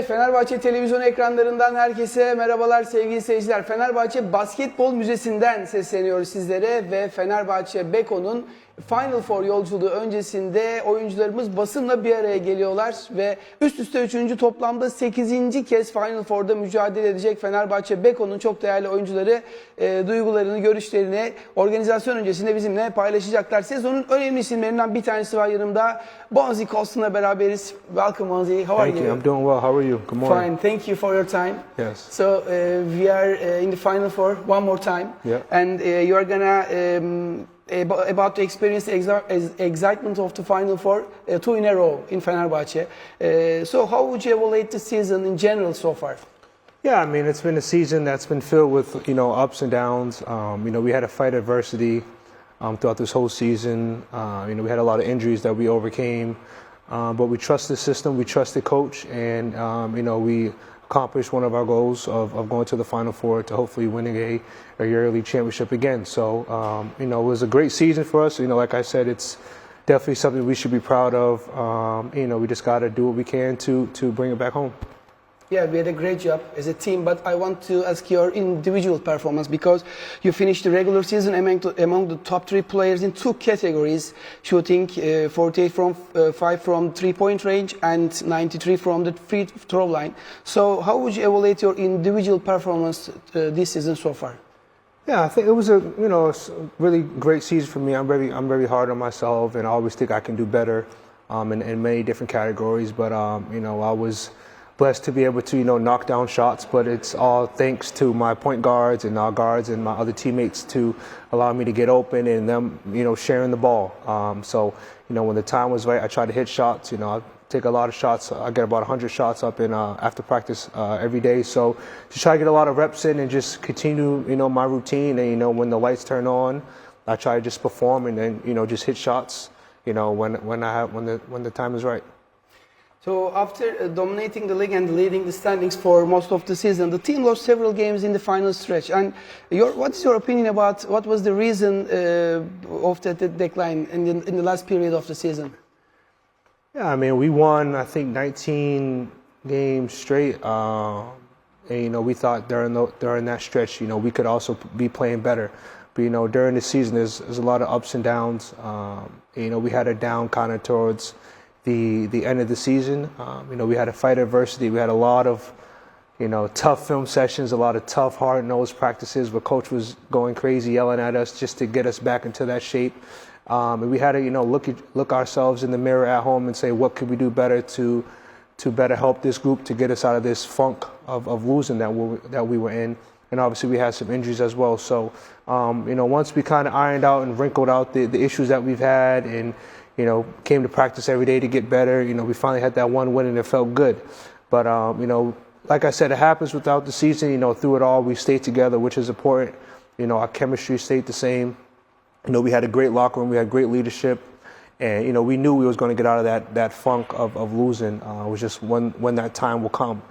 Evet, Fenerbahçe televizyon ekranlarından herkese merhabalar sevgili seyirciler. Fenerbahçe Basketbol Müzesi'nden sesleniyoruz sizlere ve Fenerbahçe Beko'nun Final Four yolculuğu öncesinde oyuncularımız basınla bir araya geliyorlar ve üst üste 3. toplamda 8. kez Final Four'da mücadele edecek Fenerbahçe Beko'nun çok değerli oyuncuları duygularını, görüşlerini organizasyon öncesinde bizimle paylaşacaklar. Sezonun önemli isimlerinden bir tanesi var yanımda. Bonzie Colson'la beraberiz. Welcome Bonzie. How are you? Thank you. I'm doing well. How are you? Good morning. Fine. Thank you for your time. Yes. So we are in the Final Four one more time. Yeah. And you are gonna about to experience the excitement of the Final Four 2 in a row in Fenerbahçe. So how would you evaluate the season in general so far? Yeah, I mean, it's been a season that's been filled with, ups and downs. We had to fight adversity throughout this whole season. We had a lot of injuries that we overcame. But we trust the system, we trust the coach, and, we accomplished one of our goals of going to the Final Four to hopefully winning a yearly championship again. So, it was a great season for us. Like I said, it's definitely something we should be proud of. We just got to do what we can to bring it back home. Yeah, we had a great job as a team, but I want to ask your individual performance because you finished the regular season among the top 3 players in 2 categories, shooting 48 from 5 from 3-point range and 93 from the free throw line. So how would you evaluate your individual performance this season so far? Yeah, I think it was a really great season for me. I'm very hard on myself, and I always think I can do better in many different categories. But I was blessed to be able to knock down shots, but it's all thanks to my point guards and our guards and my other teammates to allow me to get open and them sharing the ball. So when the time was right, I try to hit shots. I take a lot of shots. I get about 100 shots up in after practice every day. So to try to get a lot of reps in and just continue my routine. And when the lights turn on, I try to just perform and then just hit shots. When the time is right. So after dominating the league and leading the standings for most of the season, the team lost several games in the final stretch. And what is your opinion about what was the reason of the decline in the last period of the season? Yeah, I mean, we won, I think, 19 games straight. And, we thought during that stretch, we could also be playing better. But, during the season, there's a lot of ups and downs. We had a down kind of towards the end of the season. We had to fight adversity. We had a lot of, tough film sessions, a lot of tough, hard-nosed practices where coach was going crazy, yelling at us just to get us back into that shape. And we had to, look ourselves in the mirror at home and say, what could we do better to better help this group to get us out of this funk of losing that we were in. And obviously we had some injuries as well. So, once we kind of ironed out and wrinkled out the issues that we've had and, came to practice every day to get better. We finally had that one win and it felt good. But, like I said, it happens without the season. Through it all, we stayed together, which is important. Our chemistry stayed the same. We had a great locker room. We had great leadership. And, we knew we was going to get out of that funk of losing. It was just when that time will come.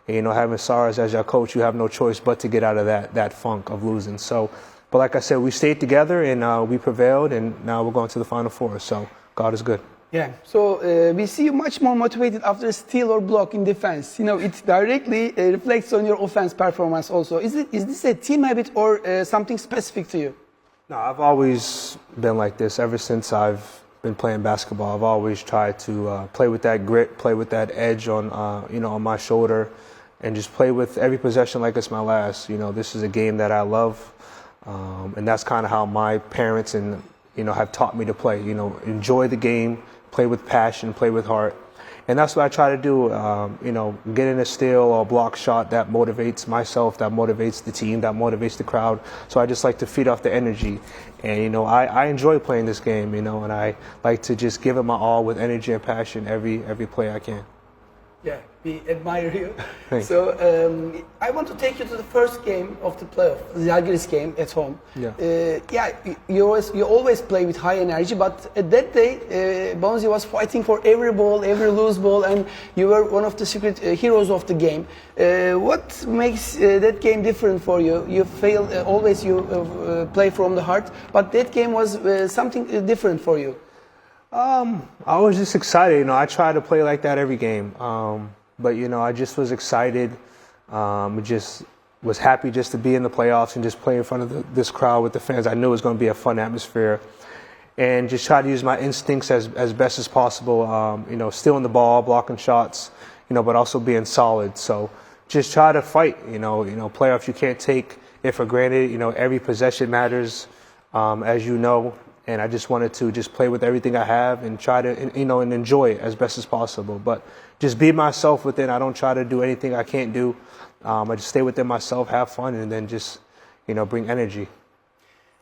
And, having Saras as your coach, you have no choice but to get out of that funk of losing. So, but like I said, we stayed together and we prevailed. And now we're going to the Final Four. So God is good. Yeah, so we see you much more motivated after a steal or block in defense. It directly reflects on your offense performance also. Is this a team habit or something specific to you? No, I've always been like this ever since I've been playing basketball. I've always tried to play with that grit, play with that edge on my shoulder, and just play with every possession like it's my last. This is a game that I love, and that's kind of how my parents and have taught me to play. Enjoy the game, play with passion, play with heart. And that's what I try to do. Getting a steal or a block shot, that motivates myself, that motivates the team, that motivates the crowd. So I just like to feed off the energy. And, I enjoy playing this game, and I like to just give it my all with energy and passion every play I can. Yeah, we admire you. Thanks. So I want to take you to the first game of the playoff, the Žalgiris game at home. Yeah. You always play with high energy, but at that day, Bonzie was fighting for every ball, every loose ball, and you were one of the secret heroes of the game. What makes that game different for you? You fail always. You play from the heart, but that game was something different for you. I was just excited. I try to play like that every game. But I just was excited. Just was happy just to be in the playoffs and just play in front of this crowd with the fans. I knew it was going to be a fun atmosphere, and just try to use my instincts as best as possible. Stealing the ball, blocking shots, but also being solid. So just try to fight. Playoffs, you can't take it for granted. Every possession matters, as you know. And I just wanted to just play with everything I have and try to, and enjoy it as best as possible. But just be myself within. I don't try to do anything I can't do. I just stay within myself, have fun, and then just, bring energy.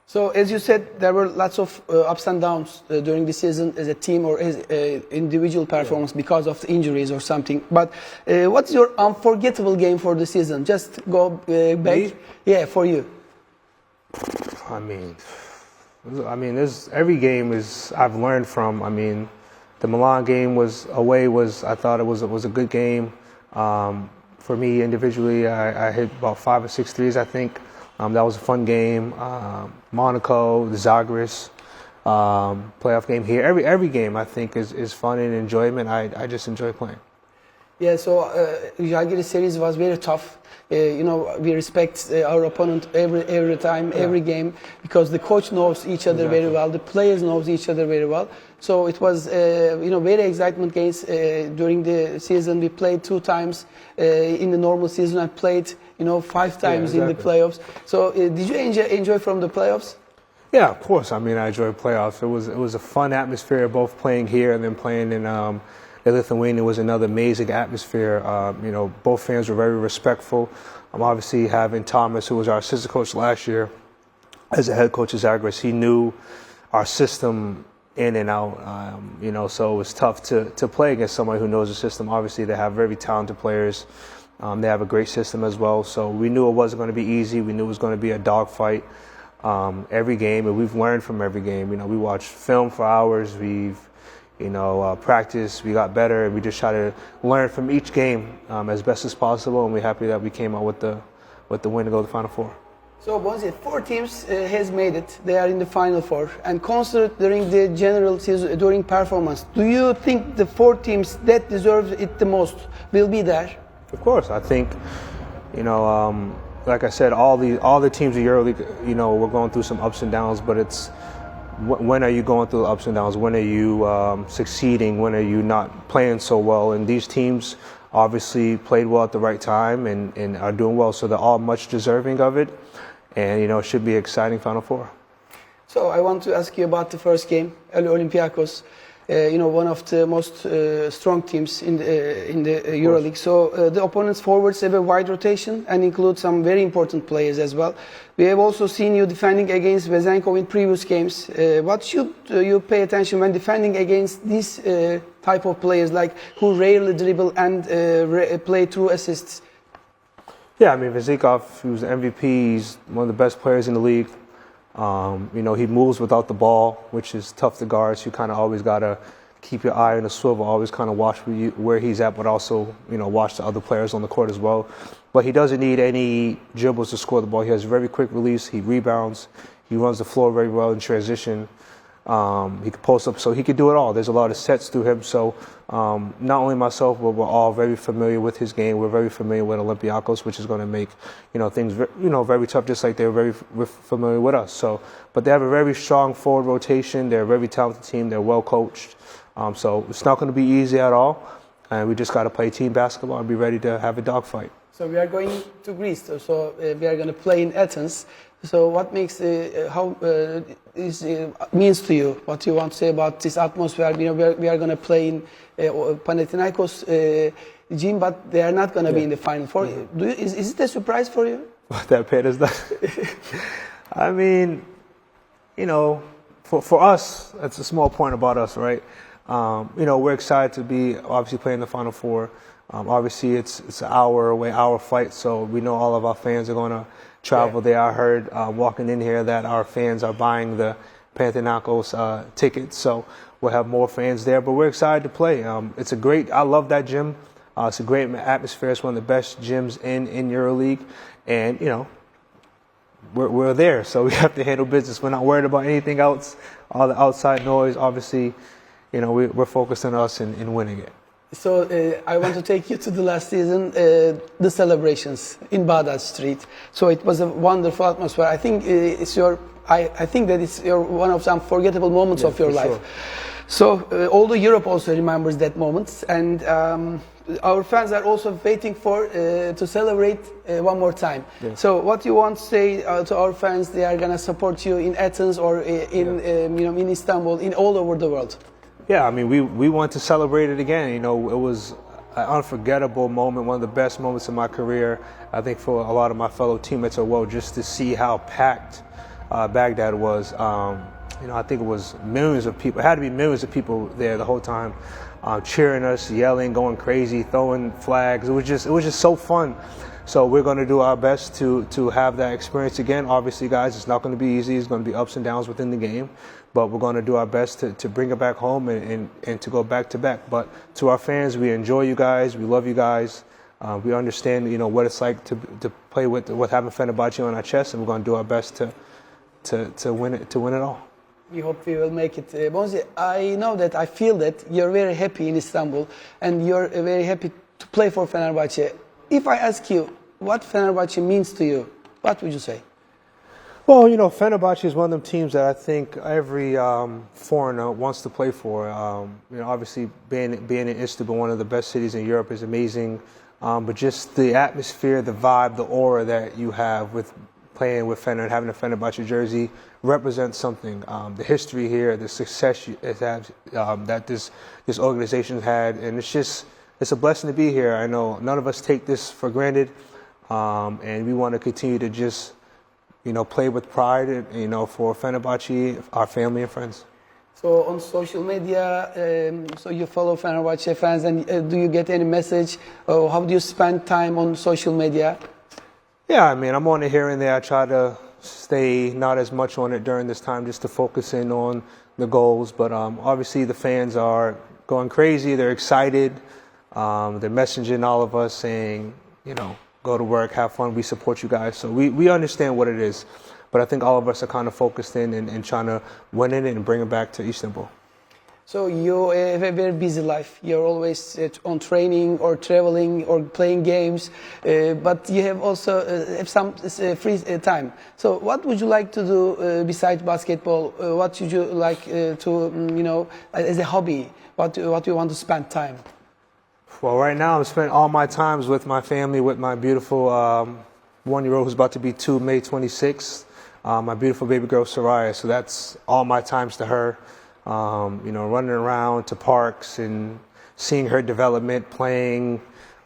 So, as you said, there were lots of ups and downs during the season as a team or as individual performance because of the injuries or something. But what's your unforgettable game for the season? Just go back. Me? Yeah, for you. I mean, there's every game is I've learned from. The Milan game I thought it was a good game. For me individually, I hit about 5 or 6 threes, I think. That was a fun game. Monaco, the Zagreus, playoff game here. Every game I think is fun and enjoyment. I just enjoy playing. Yeah, so Žalgiris series was very tough. We respect our opponent every time, every game, because the coach knows each other very well, the players knows each other very well. So it was, very excitement games during the season. We played 2 times in the normal season. I played, 5 times in the playoffs. So did you enjoy from the playoffs? Yeah, of course. I enjoyed playoffs. It was a fun atmosphere, both playing here and then playing in Lithuania. Was another amazing atmosphere. Both fans were very respectful. Obviously having Thomas, who was our assistant coach last year, as a head coach of Zagreus, he knew our system in and out. So it was tough to play against someone who knows the system. Obviously, they have very talented players. They have a great system as well. So we knew it wasn't going to be easy. We knew it was going to be a dogfight every game, and we've learned from every game. We watched film for hours. We've practice, we got better, and we just try to learn from each game as best as possible, and we're happy that we came out with the win to go to the Final Four. So, Bonzie, 4 teams has made it. They are in the Final Four. And considered during the general season, during performance, do you think the 4 teams that deserve it the most will be there? Of course, I think, like I said, all the teams in EuroLeague, we're going through some ups and downs, but it's when are you going through the ups and downs? When are you succeeding? When are you not playing so well? And these teams obviously played well at the right time and are doing well, so they're all much deserving of it. And, it should be an exciting Final Four. So I want to ask you about the first game, Olympiacos. One of the most strong teams in the EuroLeague. So the opponent's forwards have a wide rotation and include some very important players as well. We have also seen you defending against Vezenkov in previous games. What should you pay attention when defending against this type of players, like who rarely dribble and play through assists? Yeah, Vezenkov, he was the MVP. He's one of the best players in the league. He moves without the ball, which is tough to guard. So you kind of always got to keep your eye on the swivel, always kind of watch where he's at, but also, watch the other players on the court as well. But he doesn't need any dribbles to score the ball. He has a very quick release. He rebounds. He runs the floor very well in transition. He can post up, so he can do it all. There's a lot of sets through him. So not only myself, but we're all very familiar with his game. We're very familiar with Olympiacos, which is going to make things very tough, just like they're very familiar with us. So, but they have a very strong forward rotation. They're a very talented team. They're well coached. So it's not going to be easy at all, and we just got to play team basketball and be ready to have a dogfight. So we are going to Greece. So we are going to play in Athens. So what makes how this means to you? What you want to say about this atmosphere? We are going to play in Panathinaikos gym, but they are not going to be in the Final Four. Is it a surprise for you? What that paid us that? For us, that's a small point about us, right? We're excited to be obviously playing the Final Four. Obviously, it's an hour flight, so we know all of our fans are going to travel there. I heard walking in here that our fans are buying the Panathinaikos tickets, so we'll have more fans there. But we're excited to play. I love that gym. It's a great atmosphere. It's one of the best gyms in EuroLeague, and we're there, so we have to handle business. We're not worried about anything else, all the outside noise. Obviously, we're focused on us and winning it. So I want to take you to the last season, the celebrations in Bağdat Street. So it was a wonderful atmosphere. I think it's your, I think that it's your one of some unforgettable moments of your life. Sure. So although Europe also remembers that moment, and our fans are also waiting for to celebrate one more time. Yeah. So what you want to say to our fans? They are gonna support you in Athens or in in Istanbul, in all over the world. Yeah, I mean, we want to celebrate it again. You know, it was an unforgettable moment, one of the best moments in my career. I think for a lot of my fellow teammates as well, just to see how packed Baghdad was. You know, I think it was millions of people. It had to be millions of people there the whole time, cheering us, yelling, going crazy, throwing flags. It was just so fun. So we're going to do our best to have that experience again. Obviously, guys, it's not going to be easy. It's going to be ups and downs within the game. But we're going to do our best to bring it back home and to go back to back. But to our fans, we enjoy you guys. We love you guys. We understand, you know, what it's like to play with having Fenerbahçe on our chest, and we're going to do our best to win it all. We hope we will make it. Bonzie, I know that I feel that you're very happy in Istanbul and you're very happy to play for Fenerbahçe. If I ask you what Fenerbahçe means to you, what would you say? Well, you know, Fenerbahçe is one of them teams that I think every foreigner wants to play for. You know, obviously being in Istanbul, one of the best cities in Europe, is amazing. But just the atmosphere, the vibe, the aura that you have with playing with Fener and having a Fenerbahçe jersey represents something. The history here, the success that this organization had, and it's a blessing to be here. I know none of us take this for granted, and we want to continue to just, you know, play with pride, you know, for Fenerbahçe, our family and friends. So on social media, so you follow Fenerbahçe fans, and do you get any message? Or how do you spend time on social media? Yeah, I mean, I'm on it here and there. I try to stay not as much on it during this time, just to focus in on the goals. But obviously the fans are going crazy. They're excited. They're messaging all of us saying, you know, go to work, have fun, we support you guys. So we understand what it is. But I think all of us are kind of focused in and trying to win it and bring it back to Istanbul. So you have a very busy life. You're always on training or traveling or playing games, but you have also have some free time. So what would you like to do besides basketball? What would you like to, you know, as a hobby? What do you want to spend time? Well, right now I'm spending all my times with my family, with my beautiful 1-year-old who's about to be 2, May 26th. My beautiful baby girl, Soraya. So that's all my times to her. You know, running around to parks and seeing her development, playing,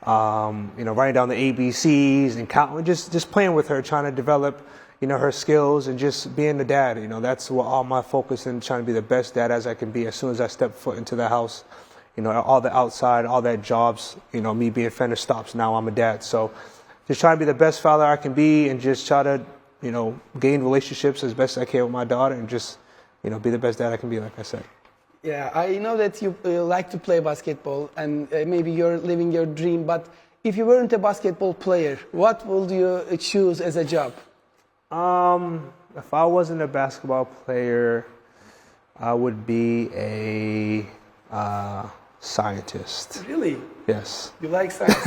you know, writing down the ABCs and counting, just playing with her, trying to develop, you know, her skills and just being the dad. You know, that's what all my focus in, trying to be the best dad as I can be as soon as I step foot into the house. You know, all the outside, all that jobs, you know, me being Fender stops. Now I'm a dad. So just trying to be the best father I can be and just try to, you know, gain relationships as best I can with my daughter and just, you know, be the best dad I can be, like I said. Yeah, I know that you like to play basketball and maybe you're living your dream, but if you weren't a basketball player, what would you choose as a job? If I wasn't a basketball player, I would be a scientist. Really? Yes. You like science?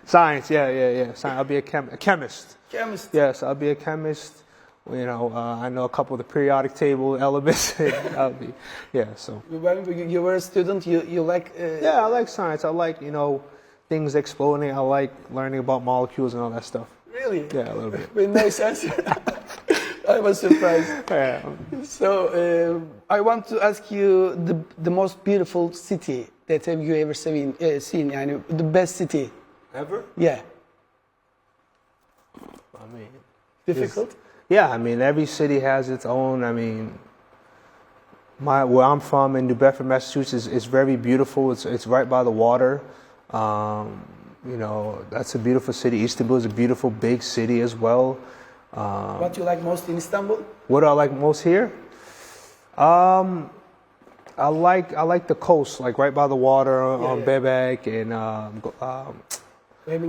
Science, yeah. I'll be a chemist. Chemist? Yes, I'll be a chemist. You know, I know a couple of the periodic table elements. I'll be, yeah, so. When you were a student, you like... Yeah, I like science. I like, you know, things exploding. I like learning about molecules and all that stuff. Really? Yeah, a little bit. With no sense. I was surprised. Yeah. So I want to ask you the most beautiful city that have you ever seen? Yani, the best city. Ever? Yeah. I mean, difficult. Yeah, I mean, every city has its own. I mean, where I'm from in New Bedford, Massachusetts, is very beautiful. It's right by the water. You know, that's a beautiful city. Istanbul is a beautiful big city as well. What do you like most in Istanbul? What do I like most here? I like the coast, like right by the water on Bebek and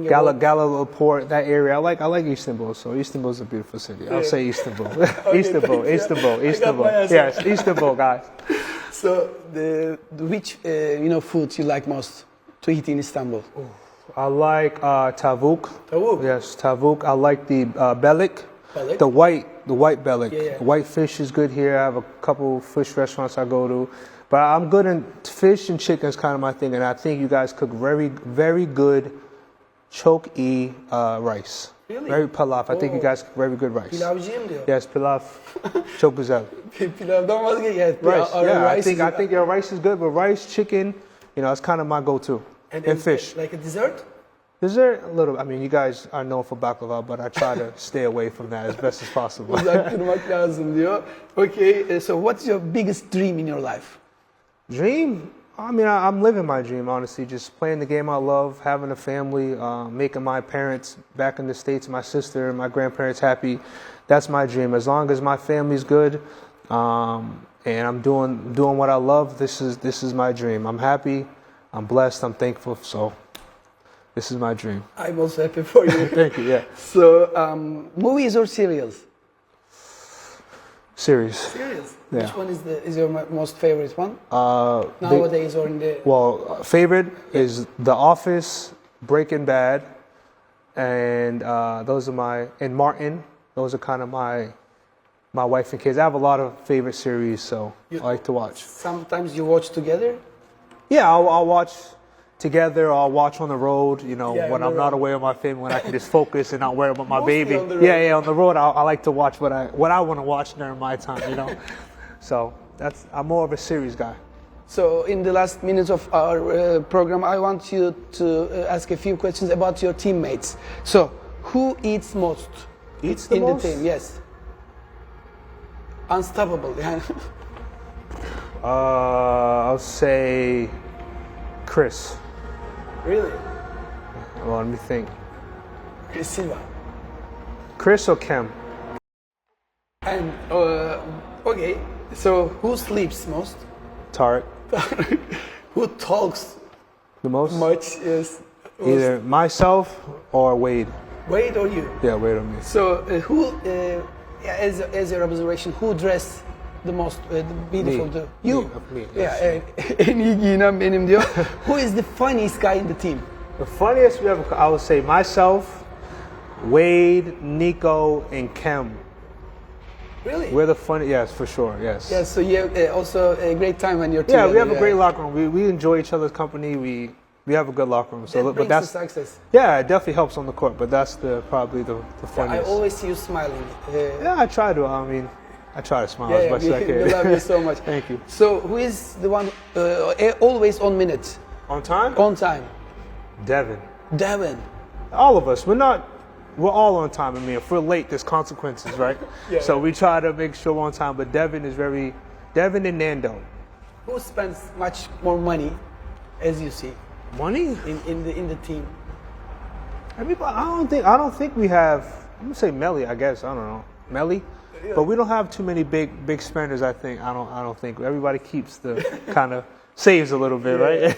Gala Port, that area. I like Istanbul, so Istanbul is a beautiful city. I'll say Istanbul. Okay, Istanbul. Istanbul. Yes, Istanbul, guys. So, which food you like most to eat in Istanbul? I like tavuk. Tavuk? Yes, tavuk. I like the belik. Belik? The white belik. Yeah. White fish is good here. I have a couple fish restaurants I go to. But I'm good in fish and chicken is kind of my thing. And I think you guys cook very, very good choke-y rice. Really? Very pilaf. I think you Oh. guys cook very good rice. Pilavcıyım diyor. Yes, pilaf. Çok güzel. Pilavdan vazgeç. Yeah, Rice. Yeah, rice I think your rice is good, but rice, chicken, it's kind of my go-to. And fish. Like a dessert? Dessert, a little. I mean, you guys are known for baklava, but I try to stay away from that as best as possible. Uzak durmak lazım diyor. Okay, so what's your biggest dream in your life? Dream? I mean, I'm living my dream, honestly. Just playing the game I love, having a family, making my parents back in the States, my sister and my grandparents happy. That's my dream. As long as my family's good, and I'm doing what I love, this is my dream. I'm happy, I'm blessed, I'm thankful, so this is my dream. I'm also happy for you. Thank you, yeah. So, movies or serials? Series. Serials. Yeah. Which one is your most favorite one? Nowadays or in the... Favorite is The Office, Breaking Bad, and those are and Martin. Those are kind of my wife and kids. I have a lot of favorite series, so I like to watch. Sometimes you watch together? Yeah, I'll watch together, or I'll watch on the road, when I'm not road. away with my family, when I can just focus and not worry about my Mostly baby. on the road. Yeah, on the road, I like to watch what I want to watch during my time, So I'm more of a series guy. So in the last minutes of our program, I want you to ask a few questions about your teammates. So, who eats most? Eats the in most? the team, yes. Unstoppable. Yeah. I'll say Chris. Really? Well, let me think. Chris Silva. Chris or Kem? And okay, so who sleeps most? Tarek. Who talks The most? much? Yes. Either myself or Wade. Wade or you? Yeah, Wade or me. So who, as your observation, who dressed the most beautiful? Me. You. Me, Yeah. En iyi giyinen benim diyor. Who is the funniest guy in the team? The funniest we ever, I would say myself, Wade, Nico, and Kem. Really? We're the funny, yes, for sure, yes. Yeah. So you have also a great time when you're together. Yeah, we have a great locker room. We enjoy each other's company. We have a good locker room. So, That brings the success. Yeah, it definitely helps on the court. But that's probably the I funniest. always see you smiling. Yeah, I try to. I try to smile as much as I can. We love you so much. Thank you. So who is the one always on minute? On time? On time. Devin. Devin. All of us. We're all on time. I mean, if we're late, there's consequences, right? Yeah. So we try to make sure we're on time. But Devin and Nando. Who spends much more money, as you see, Money? in the team? I don't think we have. I'm gonna say Melly. I guess I don't know Melly, but we don't have too many big spenders. I don't think everybody keeps the kind of saves a little bit, right?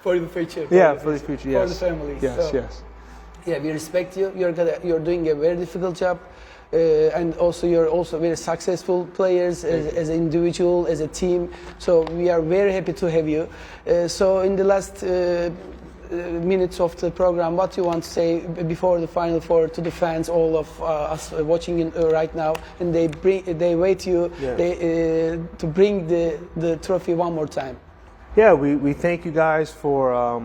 For the future. For the future. Yes. For the families. Yes. So, Yes. Yeah, we respect you. You're doing a very difficult job, and also you're also very successful players as an individual, as a team. So we are very happy to have you. So in the last minutes of the program, what you want to say before the Final Four to the fans, all of us watching right now, and they wait you to bring the trophy one more time. Yeah, we thank you guys for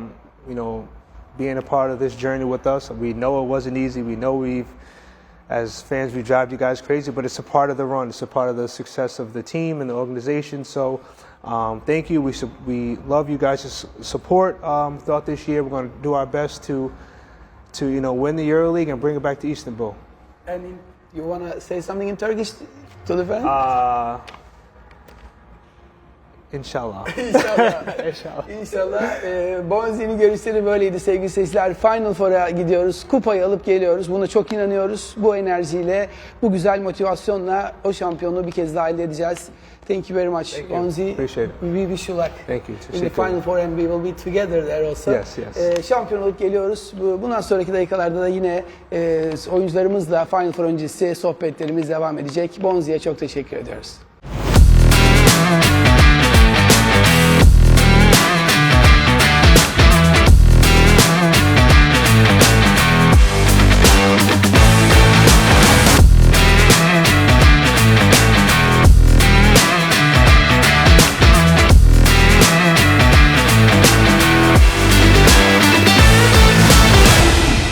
being a part of this journey with us. We know it wasn't easy. We know as fans, we drive you guys crazy, but it's a part of the run. It's a part of the success of the team and the organization. So thank you. We love you guys' support throughout this year. We're going to do our best to win the EuroLeague and bring it back to Istanbul. And you want to say something in Turkish to the fans? İnşallah. İnşallah. Bonzie'nin görüşleri böyleydi sevgili seyirciler. Final Four'a gidiyoruz. Kupayı alıp geliyoruz. Buna çok inanıyoruz. Bu enerjiyle, bu güzel motivasyonla o şampiyonluğu bir kez daha elde edeceğiz. Thank you very much, Bonzie. Appreciate it. We wish you luck. Thank you. In the Final Four and we will be together there also. Yes. Şampiyon olup geliyoruz. Bundan sonraki dakikalarda da yine oyuncularımızla Final Four öncesi sohbetlerimiz devam edecek. Bonzie'ye çok teşekkür ediyoruz.